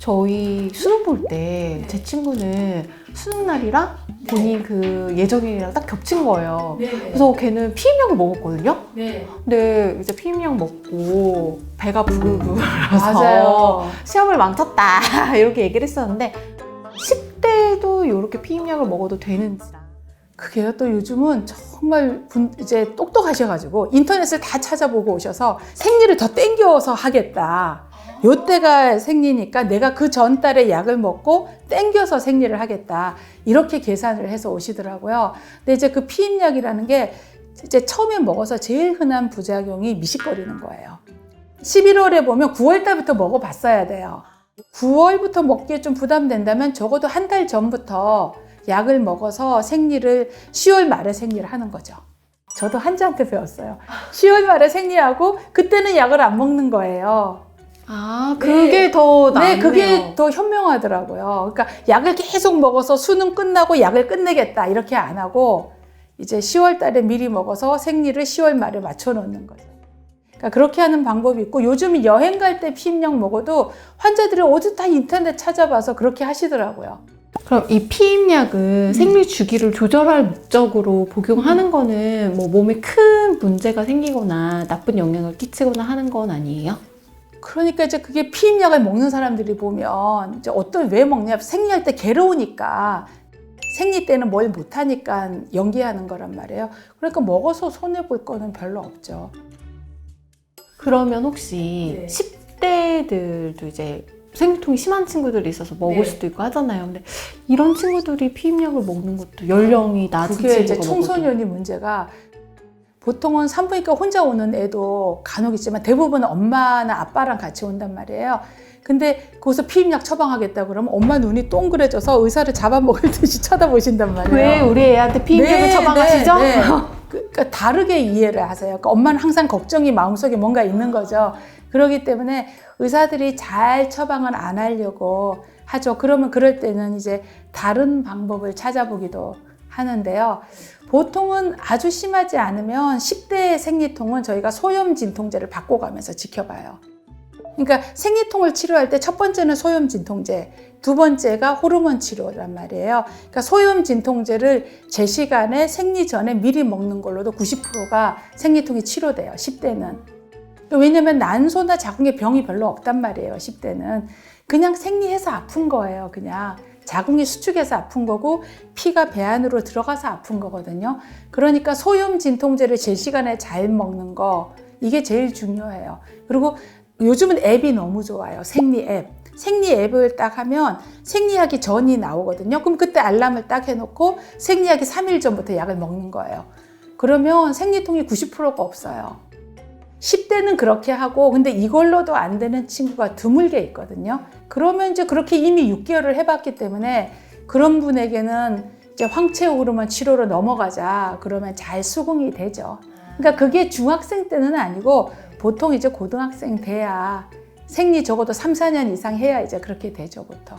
저희 수능 볼 때 제 친구는 수능 날이랑 본인 그 예정일이랑 딱 겹친 거예요. 그래서 걔는 피임약을 먹었거든요. 근데 이제 피임약 먹고 배가 부글부글해서 맞아요. 시험을 망쳤다 이렇게 얘기를 했었는데 10대도 이렇게 피임약을 먹어도 되는지. 그게요, 또 요즘은 정말 이제 똑똑하셔가지고 인터넷을 다 찾아보고 오셔서 생리를 더 땡겨서 하겠다. 요때가 생리니까 내가 그 전달에 약을 먹고 땡겨서 생리를 하겠다. 이렇게 계산을 해서 오시더라고요. 근데 이제 그 피임약이라는 게 이제 처음에 먹어서 제일 흔한 부작용이 미식거리는 거예요. 11월에 보면 9월 달부터 먹어봤어야 돼요. 9월부터 먹기에 좀 부담된다면 적어도 한 달 전부터 약을 먹어서 생리를 10월 말에 생리를 하는 거죠. 저도 한지한테 배웠어요. 10월 말에 생리하고 그때는 약을 안 먹는 거예요. 아, 그게 더 낫네요. 네, 그게 더 현명하더라고요. 그러니까 약을 계속 먹어서 수능 끝나고 약을 끝내겠다 이렇게 안 하고 이제 10월 달에 미리 먹어서 생리를 10월 말에 맞춰 놓는 거죠. 그러니까 그렇게 하는 방법이 있고 요즘 여행 갈 때 피임약 먹어도 환자들이 어디 다 인터넷 찾아봐서 그렇게 하시더라고요. 그럼 이 피임약은 생리 주기를 조절할 목적으로 복용하는 거는 뭐 몸에 큰 문제가 생기거나 나쁜 영향을 끼치거나 하는 건 아니에요? 그러니까 이제 그게 피임약을 먹는 사람들이 보면 이제 왜 먹냐? 생리할 때 괴로우니까 생리 때는 뭘 못하니까 연기하는 거란 말이에요. 그러니까 먹어서 손해볼 거는 별로 없죠. 그러면 혹시 10대들도 이제 생리통이 심한 친구들이 있어서 먹을 수도 있고 하잖아요. 근데 이런 친구들이 피임약을 먹는 것도 연령이 낮은 그게 친구가 이제 먹어도. 청소년이 문제가 보통은 산부인과 혼자 오는 애도 간혹 있지만 대부분은 엄마나 아빠랑 같이 온단 말이에요. 근데 거기서 피임약 처방하겠다 그러면 엄마 눈이 동그래져서 의사를 잡아먹을 듯이 쳐다보신단 말이에요. 왜 우리 애한테 피임약을 처방하시죠? 그러니까 다르게 이해를 하세요. 그러니까 엄마는 항상 걱정이 마음속에 뭔가 있는 거죠. 그렇기 때문에 의사들이 잘 처방을 안 하려고 하죠. 그러면 그럴 때는 이제 다른 방법을 찾아보기도 하는데요. 보통은 아주 심하지 않으면 10대 생리통은 저희가 소염 진통제를 바꿔가면서 지켜봐요. 그러니까 생리통을 치료할 때 첫 번째는 소염 진통제, 두 번째가 호르몬 치료란 말이에요. 그러니까 소염 진통제를 제 시간에 생리 전에 미리 먹는 걸로도 90%가 생리통이 치료돼요. 10대는. 왜냐면 난소나 자궁에 병이 별로 없단 말이에요. 10대는. 그냥 생리해서 아픈 거예요. 그냥. 자궁이 수축해서 아픈 거고 피가 배 안으로 들어가서 아픈 거거든요. 그러니까 소염 진통제를 제 시간에 잘 먹는 거 이게 제일 중요해요. 그리고 요즘은 앱이 너무 좋아요. 생리 앱. 생리 앱을 딱 하면 생리하기 전이 나오거든요. 그럼 그때 알람을 딱 해놓고 생리하기 3일 전부터 약을 먹는 거예요. 그러면 생리통이 90%가 없어요. 10대는 그렇게 하고 근데 이걸로도 안 되는 친구가 드물게 있거든요. 그러면 이제 그렇게 이미 6개월을 해봤기 때문에 그런 분에게는 이제 황체 호르몬 치료로 넘어가자 그러면 잘 수긍이 되죠. 그러니까 그게 중학생 때는 아니고 보통 이제 고등학생 돼야 생리 적어도 3, 4년 이상 해야 이제 그렇게 되죠, 보통.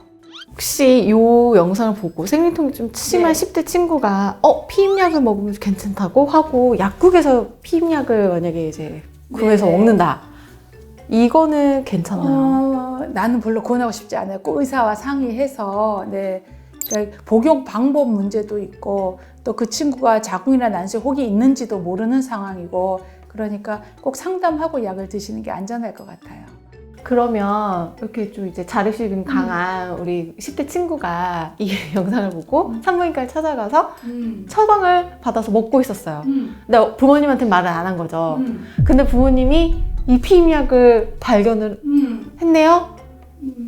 혹시 이 영상을 보고 생리통이 좀 심한 10대 친구가 피임약을 먹으면 괜찮다고 하고 약국에서 피임약을 만약에 이제 구해서 먹는다. 이거는 괜찮아요? 나는 별로 권하고 싶지 않아요. 꼭 의사와 상의해서 그러니까 복용 방법 문제도 있고 또 그 친구가 자궁이나 난소에 혹이 있는지도 모르는 상황이고 그러니까 꼭 상담하고 약을 드시는 게 안전할 것 같아요. 그러면 이렇게 좀 이제 자립심 강한 우리 10대 친구가 이 영상을 보고 산부인과를 찾아가서 처방을 받아서 먹고 있었어요. 근데 부모님한테 말을 안 한 거죠. 근데 부모님이 이 피임약을 발견을 했네요?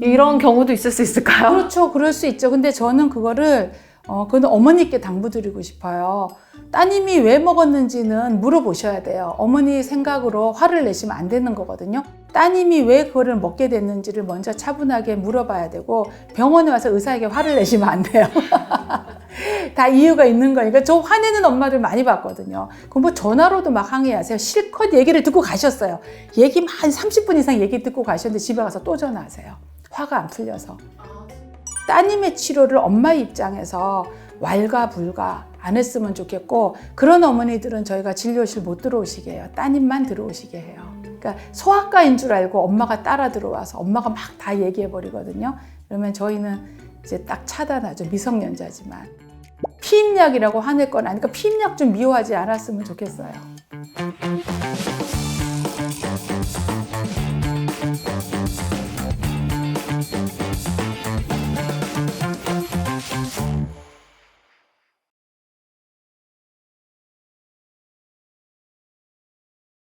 이런 경우도 있을 수 있을까요? 그렇죠. 그럴 수 있죠. 근데 저는 그거는 어머니께 당부드리고 싶어요. 따님이 왜 먹었는지는 물어보셔야 돼요. 어머니 생각으로 화를 내시면 안 되는 거거든요. 따님이 왜 그거를 먹게 됐는지를 먼저 차분하게 물어봐야 되고 병원에 와서 의사에게 화를 내시면 안 돼요. 다 이유가 있는 거니까. 저 화내는 엄마들 많이 봤거든요. 그럼 뭐 전화로도 막 항의하세요. 실컷 얘기를 듣고 가셨어요. 한 30분 이상 얘기 듣고 가셨는데 집에 가서 또 전화하세요. 화가 안 풀려서. 따님의 치료를 엄마 입장에서 왈가불가 안 했으면 좋겠고 그런 어머니들은 저희가 진료실 못 들어오시게 해요. 따님만 들어오시게 해요. 그러니까 소아과인 줄 알고 엄마가 따라 들어와서 엄마가 막 다 얘기해 버리거든요. 그러면 저희는 이제 딱 차단하죠. 미성년자지만. 피임약이라고 화낼 건 아니까 피임약 좀 미워하지 않았으면 좋겠어요.